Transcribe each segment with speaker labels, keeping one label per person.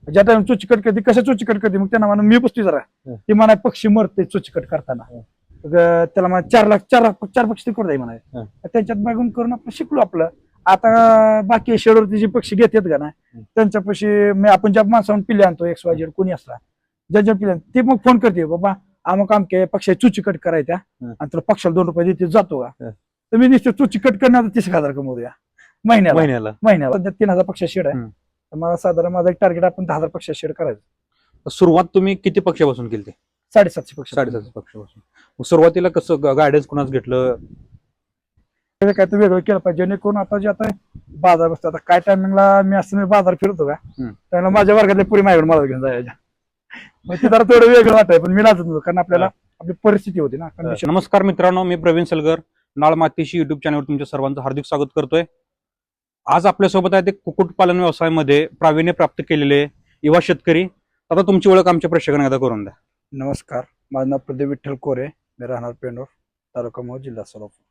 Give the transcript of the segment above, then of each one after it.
Speaker 1: ज्या टाइम चोचीकट करते कसं चोचीकट करते मग त्यांना म्हणा मी बसतोय जरा ती म्हणा पक्षी मरते चोचीकट करताना मग त्याला म्हणा 4 पक्षी तिकड जाई म्हणा त्यांच्यात बघून करून आपण शिकलो आपलं. आता बाकी शेडवरती जे पक्षी घेतात का ना त्यांच्या पक्षी आपण ज्या माणसाहून पिल्ले आणतो XYZ कोणी असला ज्या पिल्ले ते मग फोन करते बाबा अमुक अमके पक्षी चुचीकट करायच्या आणि तुला पक्षाला 2 रुपये देते जातो का तर मी नुसतं चुचीकट करण्याचा 30,000 कमवूया महिन्याला 3,000 पक्षी शेड आहे. मला साधारण माझं एक टार्गेट आपण 10,000 पक्षी शेड करायचं.
Speaker 2: सुरुवात तुम्ही किती पक्षापासून केली?
Speaker 1: 750 पक्षी.
Speaker 2: 750 पक्षापासून. सुरुवातीला कसं गायडन्स कोणाच घेतलं?
Speaker 1: काय तर वेगळं केलं पाहिजे जेणेकरून आता जे आता बाजार बसतो आता काय टायमिंगला मी असं मी बाजार फिरतो का त्याला माझ्या वर्गातले पुरी माझ्याकडे मला घेऊन जायच्या मग ते जरा थोडं वेगळं वाटाय पण मी लाजत नव्हतो कारण आपल्याला आपली परिस्थिती होती ना.
Speaker 2: नमस्कार मित्रांनो, मी प्रवीण सलगर, नाळ मातीशी युट्यूब चॅनलवर तुमच्या सर्वांचं हार्दिक स्वागत करतोय. आज आपल्यासोबत आहे ते कुक्कुटपालन व्यवसायामध्ये प्रावीण्य प्राप्त केलेले युवा शेतकरी. आता तुमची ओळख आमच्या प्रेक्षकांना एकदा करून द्या.
Speaker 1: नमस्कार, माझं नाव प्रदीप विठ्ठल कोरे, मी राहणार पेंडोर, तालुका मोहोळ, जिल्हा सोलापूर.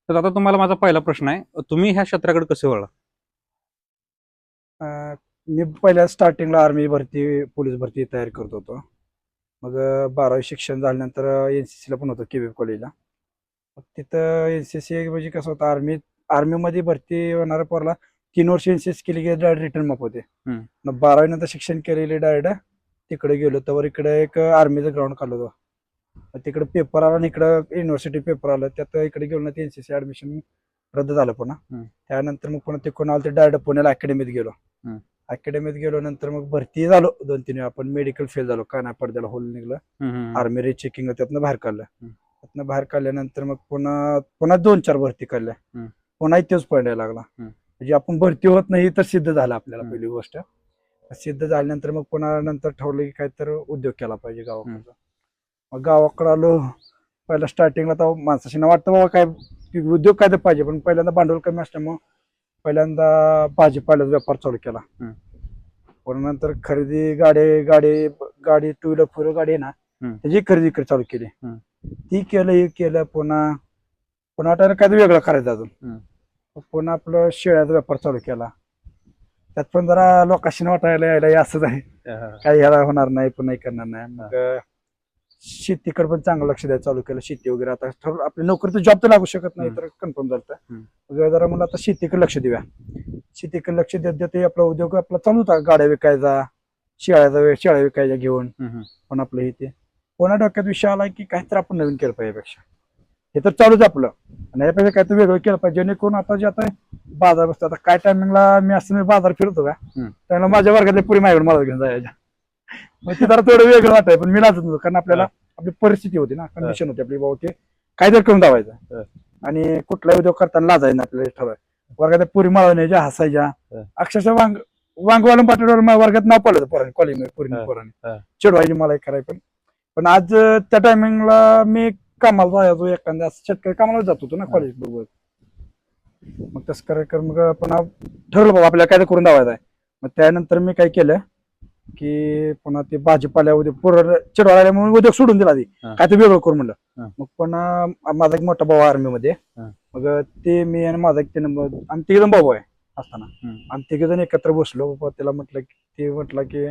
Speaker 2: तर आता तुम्हाला माझा पहिला प्रश्न आहे, तुम्ही ह्या क्षेत्राकडे कसे वळला?
Speaker 1: मी पहिल्या स्टार्टिंगला आर्मी भरती पोलीस भरती तयारी करत होतो. मग 12वी शिक्षण झाल्यानंतर NCC ला पण होतो KVP कॉलेजला. मग तिथं NCC म्हणजे कसं होतं आर्मीमध्ये भरती होणाऱ्या पोराला 3 वर्ष NCC केली की डायरेक्ट रिटर्न माप होते. मग 12वी नंतर शिक्षण केलेले डायरेक्ट तिकडे गेलो तर इकडे एक आर्मीचं ग्राउंड काढलं होतं. तिकडे पेपर आला आणि इकडं युनिव्हर्सिटी पेपर आलं त्यात इकडे गेलो ना NCC ऍडमिशन रद्द झालं पुन्हा. त्यानंतर मग पुन्हा तिकडून आलं ते डायरेक्ट पुण्याला अकॅडमीत गेलो. अकॅडमीत गेलो नंतर मग भरती झालो 2-3 वेळा. आपण मेडिकल फेल झालो, काना पडद्याला होल निघलं, आर्मी रिचेकिंग त्यातनं बाहेर काढलं. त्यातनं बाहेर काढल्यानंतर मग पुन्हा 2-4 भरती काढल्या. पुन्हा इथेच पडायला लागला. म्हणजे आपण भरती होत नाही तर सिद्ध झालं आपल्याला पहिली गोष्ट. सिद्ध झाल्यानंतर मग पुन्हा नंतर ठरवलं की काहीतरी उद्योग केला पाहिजे गावाकडचा. मग गावाकडे आलो. पहिला स्टार्टिंगला तर माणसाशी वाटतं बाबा काय उद्योग काय तर पाहिजे पण पहिल्यांदा भांडवल कमी असल्यामुळे पहिल्यांदा भाजीपाल्याचा व्यापार चालू केला. पण नंतर खरेदी गाडी 2 व्हीलर 4 गाडी आहे ना त्याची खरेदी चालू केली. ती केलं पुन्हा काय वेगळं करायचं अजून. पुन्हा आपलं शेळ्याचा व्यापार चालू केला. त्यात पण जरा लोकांशी वाटायला यायला असंच आहे काही ह्याला होणार नाही पण नाही करणार नाही. मग शेतीकडे पण चांगलं लक्ष द्यायला चालू केलं. शेती वगैरे आता आपली नोकरी तर जॉब तर लागू शकत नाही तर कन्फर्म झालं. जरा मला आता शेतीकडे लक्ष देऊया. शेतीकडे लक्ष देत आपला उद्योग आपला चालू होता. गाड्या विकायचा, शेळ्या विकायच्या घेऊन पण आपलं इथे पुन्हा डोक्यात विषय आला की काहीतरी आपण नवीन केलं पाहिजे पेक्षा हे तर चालूच आपलं आणि यापेक्षा काहीतरी वेगळं केलं पाहिजे जेणेकरून आता जे आता बाजार बसतो आता काय टायमिंगला मी असं बाजार फिरतो का त्याला माझ्या वर्गातले पुरी माझ्याकडे मला घेऊन जायच्या. मग ते जरा थोडं वेगळं वाटाय पण मी लाजत नव्हतो कारण आपल्याला आपली परिस्थिती होती ना, कंडिशन होती आपली बाबा की काहीतरी करून दावायचं आणि कुठलाही उद्योग करताना लाजायचं ना आपल्याला ठरवायचं. वर्गात पुरी माळवण्याच्या हसायच्या अक्षरशः वांगवाला पाठवल्यावर वर्गात नाव पडलं पोरांनी कॉलेजमध्ये पोरांनी चिडवायची मला कराय पण आज त्या टायमिंगला मी कामाला जायचो एखाद्या शेतकरी कामाला जात होतो ना कॉलेज बरोबर. मग तसं करायचं मग आपण ठरवलं बाबा आपल्याला काय करून दावायचं आहे. मग त्यानंतर मी काय केलं की पुन्हा ते भाजीपाल्या पोरं चिडवायला म्हणून उद्योग सोडून दिला आधी काय ते वेगळं करून म्हणलं. मग पुन्हा माझा एक मोठा भाऊ आर्मीमध्ये मग ते मी आणि माझा एक 3 आम्ही 3 जण भाऊ आहे असताना आम्ही 3 जण एकत्र बसलो. बाबा त्याला म्हटलं की ते म्हटलं की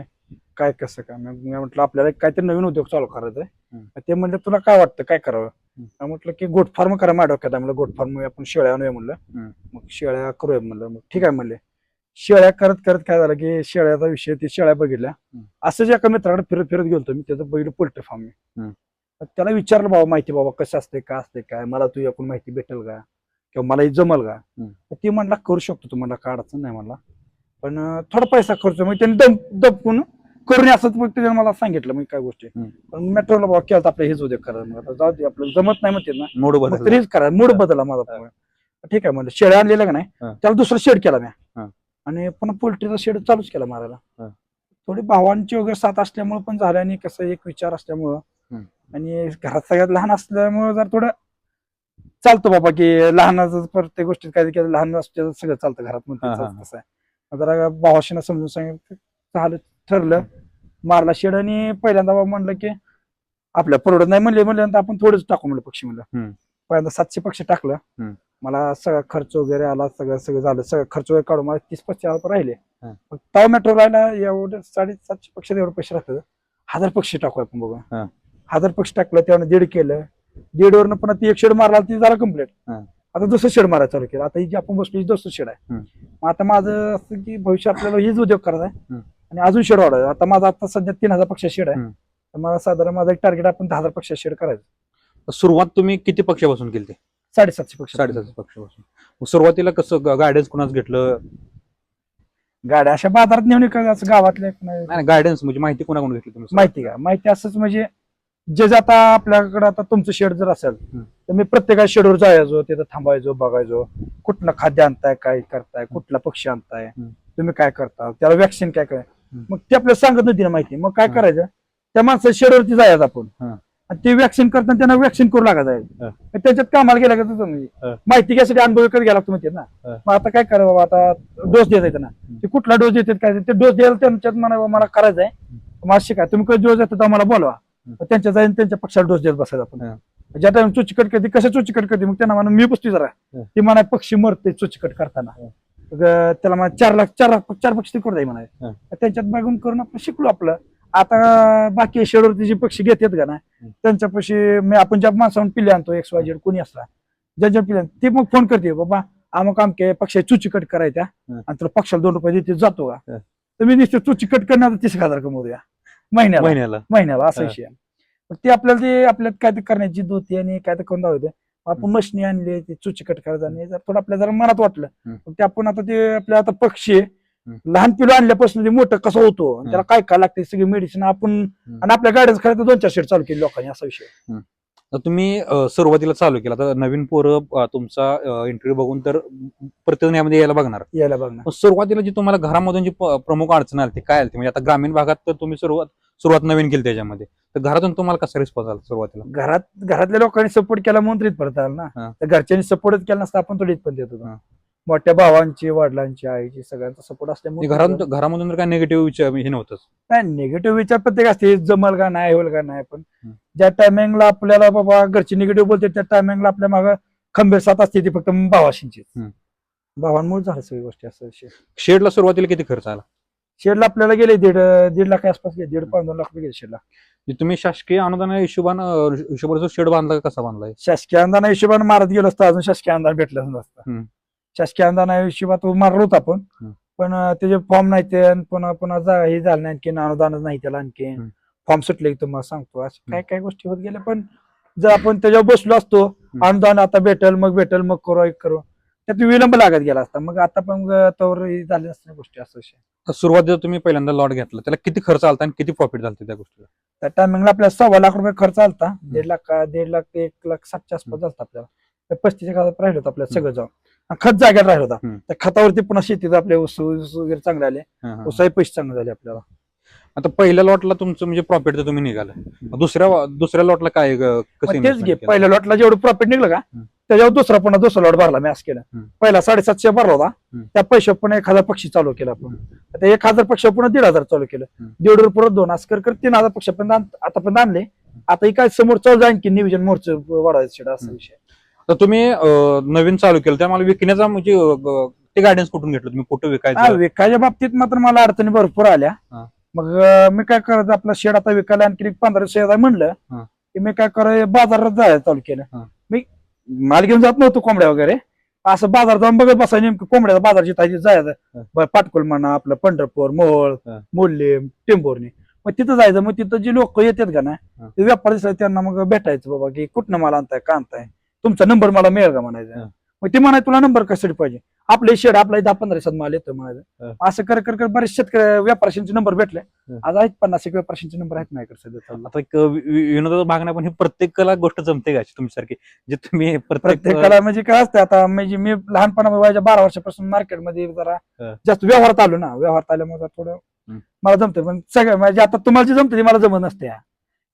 Speaker 1: काय कसं काय. मग म्हटलं आपल्याला काहीतरी नवीन उद्योग चालू करायचा आहे. ते म्हणलं तुला काय वाटतं काय करावं. म्हटलं की गोट फार्म करा माझ्या डोक्यात. म्हणलं गोट फार्म आपण शेळ्या आणूया म्हणलं. मग शेळ्या करूया म्हणलं. मग ठीक आहे म्हणले. शेळ्या करत काय झालं की शेळ्याचा विषय ते शेळ्या बघितल्या. असंच एका मित्राकडे फिरत गेलतो मी त्याचं बघितलं पोल्ट्री फार्म मी. त्याला विचारलं बाबा माहिती बाबा कसं असते काय असते काय मला तू याकडून माहिती भेटेल का किंवा मला हे जमल का. ती म्हणला करू शकतो तू म्हणला काय अडचण नाही म्हणला पण थोडा पैसा खर्च मग त्यांनी दबकून करून असं मग त्याने मला सांगितलं मग काय गोष्टी पण मेट्रोला बाबा केलं आपलं हेच उद्योग करा. आता जाऊ दे आपलं जमत नाही म्हणते ना तरीच करा. मूड बदलला माझा. ठीक आहे म्हणलं शेळ्या आणलेल्या का नाही त्याला दुसरा शेड केला मी आणि पुन्हा पोल्ट्रीचा शेड चालूच केला मारायला. थोडी भावांची वगैरे साथ असल्यामुळे पण झालं आणि कसं एक विचार असल्यामुळं आणि घरात सगळ्यात लहान असल्यामुळे जर थोडं चालतं बाबा की लहानाचं प्रत्येक गोष्टीत काय केलं लहान असतं सगळं चालतं घरात म्हणतात कसं आहे. जरा भावाशीना समजून सांगितलं झालं ठरलं मारला शेड आणि पहिल्यांदा बाबा म्हणलं की आपल्या परवडत नाही म्हणल्यानंतर आपण थोडंच टाकू म्हणलं पक्षी म्हणलं. पहिल्यांदा 700 पक्ष टाकलं.
Speaker 2: हम्म.
Speaker 1: मला सगळा खर्च वगैरे आला, सगळं झालं, सगळं खर्च वगैरे काढून मला 30-35 राहिले.
Speaker 2: हा.
Speaker 1: मग ताव मेट्रो राहिला एवढं 750 पक्ष एवढे पैसे राहतात. 1000 पक्षी टाकू आपण बघा.
Speaker 2: हा.
Speaker 1: 1000 पक्ष टाकलं, त्यानं 1.5 केलं. 1.5 वरनं पुन्हा ती एक शेड मारला, ती झाला कम्प्लीट.
Speaker 2: हा.
Speaker 1: आता दुसरं शेड मारायला चालू केलं. आता ही जी आपण बसलो ही दुसरं शेड आहे. मग आता माझं असं की भविष्य आपल्याला हेच उद्योग करायचा आहे आणि अजून शेड वाढवायचा. आता माझा आता सध्या 3000 पक्ष शेड आहे. तर मला साधारण माझं एक टार्गेट आपण 10,000 पक्ष शेड करायचं.
Speaker 2: सुरुवात तुम्ही किती पक्षापासून केली?
Speaker 1: 750 पक्ष.
Speaker 2: 750 पक्षापासून. मग सुरुवातीला कसं गायडन्स कुणाच घेतलं?
Speaker 1: गाड्या अशा बाजारात नेऊन विकायचं गावातल्या
Speaker 2: नाही गायडन्स म्हणजे माहिती कोणाकडून घेतली तुम्ही?
Speaker 1: माहिती का? माहिती असंच म्हणजे जे आता आपल्याकडे आता तुमचं शेड जर असेल तर मी प्रत्येका शेडवर जायचो, तिथं थांबायचो, बघायचो कुठलं खाद्य आणताय, काय करताय, कुठला पक्षी आणताय, तुम्ही काय करता, त्याला वॅक्सिन काय काय. मग ते आपल्याला सांगत नव्हती ना माहिती. मग काय करायचं, त्या माणसाच्या शेडवरती जायचं आपण आणि ते वॅक्सिन करताना त्यांना वॅक्सिन करू लागायचं. त्याच्यात कामाला गेला का म्हणजे माहिती घ्यायसाठी अनुभव विकत घ्यायला लागतो म्हणते ना. मग आता काय करा बाबा, आता डोस देत येते ना, ते कुठला डोस देतात काय, ते डोस द्यायला त्यांच्यात मला करायचं आहे, मला शिकाय, तुम्ही कधी डोस देतात आम्हाला बोलवा. त्यांच्या जाईन त्यांच्या पक्षाला डोस देत बसायचा आपण. ज्या टाइम चोचीकट करते, कसं चोचीकट करते, मग त्यांना म्हणा मी बसतो जरा, ती म्हणा पक्षी मरते चोचीकट करताना, त्याला म्हणा 4 पक्षी करू द्या म्हणा. त्यांच्यात बघून करून आपण शिकलो आपलं. आता बाकी शेडवरती जे पक्षी घेतात का ना, त्यांच्या पक्षी आपण ज्या माणसाहून पिल्ले आणतो, XYZ कोणी असला ज्यांच्या पिल्ले, ते मग फोन करते, बाबा अमुक आमके पक्षी चुची कट करायच्या आणि तुला पक्षाला 2 रुपये देते, जातो का. तर मी दिसतो चुची कट करणार 30,000 कमवूया महिन्याला असा विषय. ते आपल्याला ते आपल्यात काय ते करण्याची जिद्द होती आणि काय ते करून दाखवते. आपण मशनी आणले, ते चुची कट करायचं आणि थोडं आपल्या जरा मनात वाटलं. ते आपण आता ते आपल्या आता पक्षी लहान पिलो आणल्यापासून ते मोठं कसं होतो, त्याला काय काय लागते सगळी मेडिसिन आपण आणि आपल्या गाड्याच खरं 2-4 शेड चालू केली लोकांनी, असा विषय.
Speaker 2: तुम्ही सुरुवातीला चालू केला, आता नवीन पोरं तुमचा इंटरव्ह्यू बघून तर प्रत्येक यामध्ये यायला बघणार. सुरुवातीला जी तुम्हाला घरामधून जी प्रमुख अडचण आली काय आली, म्हणजे आता ग्रामीण भागात तर तुम्ही सुरुवात नवीन केली त्याच्यामध्ये, तर घरातून तुम्हाला कसा रिस्पॉन्स आला सुरुवातीला?
Speaker 1: घरातल्या लोकांनी सपोर्ट केला म्हणून परत आला ना. तर घरच्यांनी सपोर्टच केला नसता आपण थोडीच पण देत होतो. मोठ्या भावांची, वडिलांची, आईची सगळ्यांचा सपोर्ट असल्यामुळे
Speaker 2: घरामधून काय निगेटिव्ह विचार हे नव्हतंच?
Speaker 1: नाही, निगेटिव्ह विचार प्रत्येक असते, जमल का नाही, होईल का नाही, पण ज्या टायमिंगला आपल्याला बाबा घरची निगेटिव्ह बोलते त्या टायमिंगला आपल्या मागं खंबीर साथ असते ती फक्त भावाशींची. भावांमुळे झालं सगळी गोष्टी. असं विषय.
Speaker 2: शेडला सुरुवातीला किती खर्च आला?
Speaker 1: शेडला आपल्याला गेले 1.5 लाख आसपास गेले, 1.5-2 लाख रुपये गेले शेडला.
Speaker 2: तुम्ही शासकीय अनुदान हिशोबाने शेड बांधला, कसा बांधलाय?
Speaker 1: शासकीय अनुदाना हिशोबाने मारत गेलो असतं, अजून शासकीय अनुदान भेटलं नसतं. शासकीय अनुदाना हिशोबात मारलो होतो आपण, पण त्याचे फॉर्म नाही, ते पुन्हा हे झालं नाही, आणखी अनुदानच नाही त्याला, आणखी फॉर्म सुटले तुम्हाला सांगतो. असं काय काय गोष्टी होत गेल्या. पण जर आपण त्याच्यावर बसलो असतो, अनुदान आता भेटल मग करू, त्यात विलंब लागत गेला असता. मग आता पण तोवर झाल्या असल्या गोष्टी. असं
Speaker 2: सुरुवातीला तुम्ही पहिल्यांदा लॉट घेतला, त्याला किती खर्च आलता आणि किती प्रॉफिट झालं त्या गोष्टीला?
Speaker 1: त्या टायमिंगला आपल्याला 2.25 लाख रुपये खर्च आलता. 1.5 ते 1,60,000 आसपास झाला आपल्याला. 35,000 राहिलं होतं आपल्याला सगळं जाऊन. खत जाग्यात राहिला होता. त्या खतावरती पुन्हा शेतीत आपले ऊस वगैरे चांगले आले, ऊसाही पैसे चांगले झाले आपल्याला.
Speaker 2: आता पहिल्या लॉटला तुमचं म्हणजे प्रॉफिट तर तुम्ही निघालं, दुसऱ्या लॉटला काय
Speaker 1: तेच घे, पहिल्या लॉटला जेवढं प्रॉफिट निघलं का त्याच्यावर दुसरा लॉट भरला मी. असं केलं, पहिला 750 भरला होता, त्या पैसे पण 1,000 पक्षी चालू केला आपण. आता 1,000 पक्ष पुन्हा 1,500 चालू केलं, 1,500 परत 2 असं कर 3,000 पक्षापर्यंत आतापर्यंत आणले. आता काय समोर चालू जाईन की नियोजन मोर्च वाढवायचं, असा विषय.
Speaker 2: तर तुम्ही नवीन चालू केलं, त्या मला विकण्याचा म्हणजे ते गायडन्स कुठून घेतलं तुम्ही, कुठं विकायचं?
Speaker 1: विकायच्या बाबतीत मात्र मला अडचणी भरपूर आल्या. मग मी काय करायचं, आपला शेड आता विकायला आणखी 1500 म्हणलं की मी काय करायचं, बाजारात जायला चालू केलं. मी माल घेऊन जात नव्हतो कोंबड्या वगैरे, असं बाजार जाऊन बघत बसायचं नेमकं कोंबड्याचा बाजार जिथं जायचं, पाटकुल म्हणा, आपलं पंढरपूर, मोहोळ, मोल्ले, टेंभुर्णी, मग तिथं जायचं. मग तिथं जे लोक येतात का ना, ते व्यापारी दिसतात, त्यांना मग भेटायचं, बाबा की कुठनं माल आणताय, का आणताय, तुमचा नंबर मला मिळेल का म्हणायचं. मग ते म्हणाय तुला नंबर कशासाठी पाहिजे, आपले शेड आपला 10-15 दिवसात माल येतो म्हणायचं. असं कर बरेच शेतकरी व्यापाऱ्यांचे नंबर भेटले, आज आहेत 50 व्यापाऱ्यांचे नंबर आहेत माझ्याकडे सध्या.
Speaker 2: आता एक विनोदाचा भाग नाही, पण ही प्रत्येकाला गोष्ट जमते का तुमच्यासारखी, जे तुम्ही
Speaker 1: प्रत्येकाला म्हणजे काय असतं. आता म्हणजे मी लहानपणा 12 वर्षापासून मार्केटमध्ये जरा जास्त व्यवहारात आलो ना, व्यवहारात आल्यामुळे थोडं मला जमतं. पण सगळं म्हणजे आता तुम्हाला जे जमतं ते मला जमत नसते,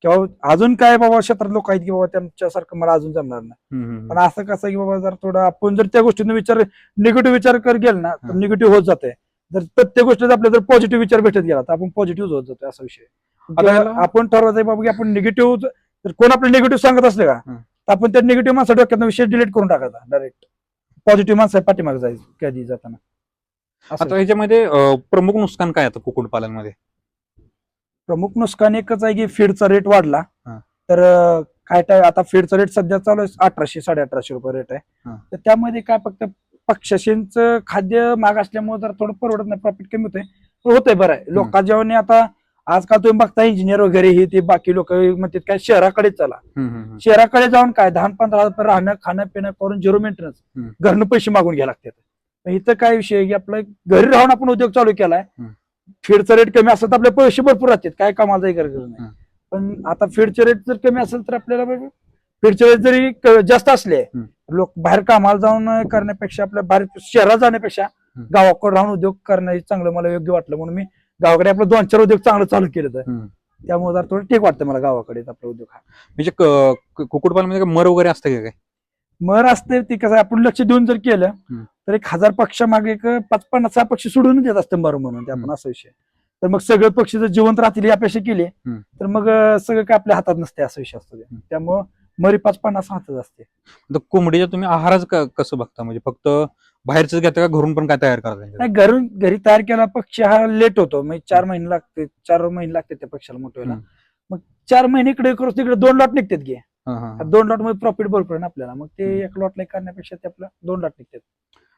Speaker 1: किंवा अजून काय बाबा क्षेत्रात लोक आहेत की बाबा त्यांच्यासारखं मला अजून जमणार नाही. पण असं कसं की बाबा जर थोडं आपण जर त्या गोष्टीने निगेटिव्ह विचार कर गेल ना, तर निगेटिव्ह होत जाते. जर प्रत्येक गोष्टीत आपल्या जर पॉझिटिव्ह विचार भेटत गेला तर आपण पॉझिटिव्ह होत जातो, असा विषय. आपण ठरवायचं बाबा की आपण निगेटिव्ह, जर कोण आपलं निगेटिव्ह सांगत असले का तर आपण त्या निगेटिव्ह माणसा डोक्यात विषय डिलीट करून टाकायचा डायरेक्ट. पॉझिटिव्ह माणसं पाठीमागे जायचं कधी जाताना. असं
Speaker 2: आता ह्याच्यामध्ये प्रमुख नुकसान काय आता कुक्कुटपालनमध्ये?
Speaker 1: प्रमुख नुकसान एकच आहे की फीडचा रेट वाढला.
Speaker 2: हा.
Speaker 1: तर काय आता फीडचा रेट सध्या चालू आहे 1800 1850 रुपये रेट आहे.
Speaker 2: हा.
Speaker 1: तर त्यामध्ये काय फक्त पक्षाशींचं खाद्य महाग असल्यामुळे जर थोडं परवडत नाही, प्रॉफिट कमी होतंय बरं आहे. लोक जेव्हा आता आजकाल तुम्ही बघता इंजिनियर वगैरे ही ते बाकी लोक म्हणतात काय शहराकडे चला. शहराकडे जाऊन काय 10-15 रुपये राहणं खाणं पिणं करून 0 मेंटेनन्स घरनं पैसे मागून घ्यायला लागतात. इथं काय विषय आहे की आपलं घरी राहून आपण उद्योग चालू केलाय. फीडचा रेट कमी असेल तर आपले पैसे भरपूर राहतात, काय कामाला जाई गरज नाही. पण आता फीडचे रेट जर कमी असेल तर आपल्याला फीडचे रेट जरी जास्त असले, लोक बाहेर कामाला जाऊन करण्यापेक्षा आपल्या बाहेर शहरात जाण्यापेक्षा गावाकडे राहून उद्योग करणं चांगलं मला योग्य वाटलं. म्हणून मी गावाकडे आपलं 2-4 उद्योग चांगलं चालू केलं. तर त्यामुळे जर थोडं ठीक वाटतं मला गावाकडे आपला उद्योग हा.
Speaker 2: म्हणजे कुक्कुटपालनमध्ये मर वगैरे असतं का काय?
Speaker 1: मर असते ती कसं आपण लक्ष देऊन जर केलं तर 1000 पक्षामागे एक 5-50 पक्षी सोडून देत असते मर म्हणून. ते आपण असा विषय. तर मग सगळे पक्षी जर जिवंत राहतील ही अपेक्षा केली तर मग सगळं काय आपल्या हातात नसते असा विषय असतो. त्यामुळं मरी 5-50 हातात असते.
Speaker 2: कोंबडीच्या तुम्ही आहाराचं कसं बघता? म्हणजे फक्त बाहेरच घेता का घरून पण काय तयार करता?
Speaker 1: नाही, घरी तयार केला पक्षी हा लेट होतो. मग 4 महिने लागते. 4 महिने लागते त्या पक्षाला मोठं व्हायला. मग 4 महिने इकडे करू तिकडे 2 लॉट निघतात घे. 2 लॉट मध्ये प्रॉफिट भरपूर आहे आपल्याला. मग ते 1 लॉटला करण्यापेक्षा ते आपलं 2 लॉट निघतात.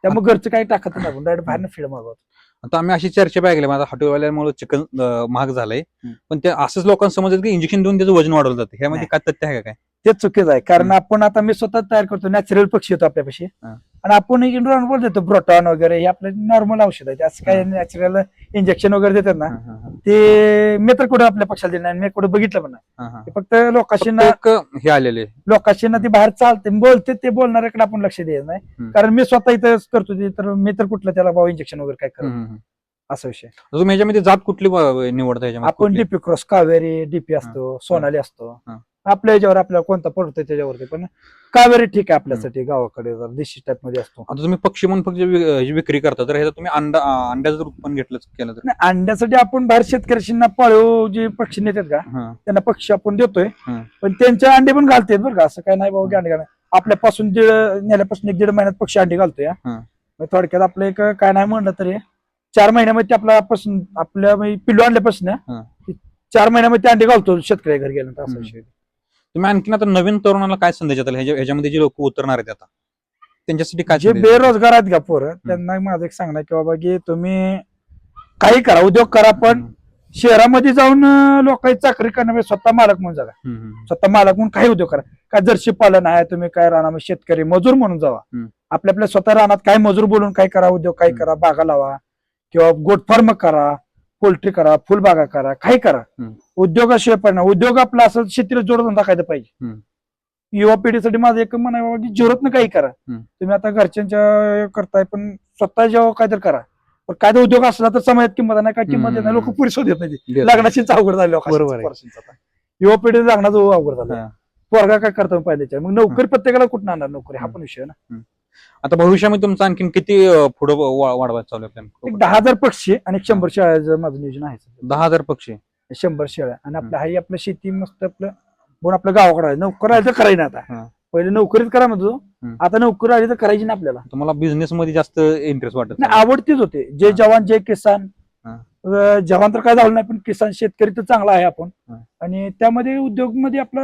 Speaker 1: त्यामुळे घरचं काही टाकत नाही आपण, डायरेक्ट बाहेर फीड मागवतो.
Speaker 2: आता आम्ही अशी चर्चा ऐकली, माझा हॉटेलवाल्यामुळे चिकन महाग झालंय, पण ते असंच लोकांना समजत की इंजेक्शन देऊन त्याचं वजन वाढवलं जातं. ह्यामध्ये काय तथ्य आहे का काय?
Speaker 1: ते चुकीचं आहे. कारण आपण आता मी स्वतः तयार करतो, नॅचरल पक्षी येतो आपल्यापाशी. आणि आपण इंडोर देतो ब्रोटॉन वगैरे, हे आपलं नॉर्मल औषध आहे. असं काय नॅचरल इंजेक्शन वगैरे देतात ना, ते मी तर कुठे आपल्या पक्षाला दिलं नाही, मी कुठे बघितलं पण नाही. ते फक्त लोकांशींना
Speaker 2: हे आलेले
Speaker 1: लोकांशींना ती बाहेर चालते बोलते, ते बोलणाऱ्याकडे आपण लक्ष द्यायचं नाही. कारण मी स्वतः इथं करतो ते, तर मी तर कुठलं त्याला भाऊ इंजेक्शन वगैरे काय करतो असा विषय.
Speaker 2: तुम्ही ह्याच्यामध्ये जात कुठली निवडता?
Speaker 1: आपण डीपी क्रॉस, कावेरी डीपी असतो, सोनाली असतो. आपल्या याच्यावर आपल्याला कोणता पडतोय त्याच्यावरती. पण कावेरी ठीक आहे आपल्यासाठी, गावाकडे देशी टाईप मध्ये असतो.
Speaker 2: आता तुम्ही पक्षी म्हणून फक्त विक्री करता, तर ह्याचं तुम्ही अंड्याचं उत्पन्न घेतलं केलं तर?
Speaker 1: नाही, अंड्यासाठी आपण बाहेर शेतकऱ्यांना पाळीव जे पक्षी नेतात का त्यांना पक्षी आपण देतोय. पण त्यांचे अंडे पण घालतात बरं का. असं काय नाही बाबा अंडे घाल, आपल्यापासून नेल्यापासून 1-1.5 महिन्यात पक्षी अंडे घालतोय. थोडक्यात आपलं एक काय नाही म्हणलं तरी 4 महिन्यामध्ये आपल्या पिल्लू आणल्यापासून 4 महिन्यामध्ये अंडे घालतो शेतकरी घरी गेल्यानंतर असा विषय.
Speaker 2: तुम्ही आणखीन आता नवीन तरुणाला काय संदेश द्याल ह्याच्यामध्ये जे लोक उतरणार आहेत आता त्यांच्यासाठी काय?
Speaker 1: जे बेरोजगार आहेत का पोरं, त्यांना माझं एक सांगणं की बाबा की तुम्ही काही करा, उद्योग करा, पण शहरामध्ये जाऊन लोकांची चाकरी करण्यापेक्षा स्वतः मालक म्हणून जागा. स्वतः मालक म्हणून काही उद्योग करा. काय जर्सी पालन आहे, तुम्ही काय राहणार शेतकरी मजूर म्हणून जावा. आपल्या स्वतः राहणार काय मजूर बोलून काय करा, उद्योग काही करा, बागा लावा किंवा गोट फार्म करा, पोल्ट्री करा, फुलबागा करा, काही करा. उद्योगाशिवाय पण उद्योग आपला असं शेतीला जोडून टाकायचं पाहिजे. युवा पिढीसाठी माझं एक म्हणावं की जरूरत काही करा. तुम्ही आता घरच्यांच्या करताय, पण स्वतः जेव्हा काहीतरी करा. पण काय उद्योग असला तर समाजात किंमत नाही, काय किंमत नाही, लोक पुरी शोध देत नाही. लग्नाचीच अवघड झाली लोकांची. युवा पिढी लग्नाचं अवघड झालं. पोरगा काय करतो पाहिजे, मग नोकरी प्रत्येकाला कुठं आणणार नोकरी, हा पण विषय ना.
Speaker 2: आता भविष्यामध्ये तुमचं आणखीन किती पुढे वाढवायचं चालू आहे?
Speaker 1: 10,000 पक्षी आणि 100 शेळ्याचं माझं नियोजन आहे.
Speaker 2: 10,000 पक्षी,
Speaker 1: 100 शेळ्या. आणि आपलं हाही आपलं शेती मस्त आपलं बोल आपल्या गावाकडे आहे. नोकर आली तर करायची ना. आता पहिले नोकरीच करा म्हणतो, आता नोकरी आली तर करायची ना आपल्याला.
Speaker 2: तुम्हाला बिझनेस मध्ये जास्त इंटरेस्ट वाटत
Speaker 1: नाही? आवडतीच होते. जय जवान जय किसान. जवान तर काय झालं नाही, पण किसान शेतकरी तर चांगला आहे आपण. आणि त्यामध्ये उद्योग मध्ये आपला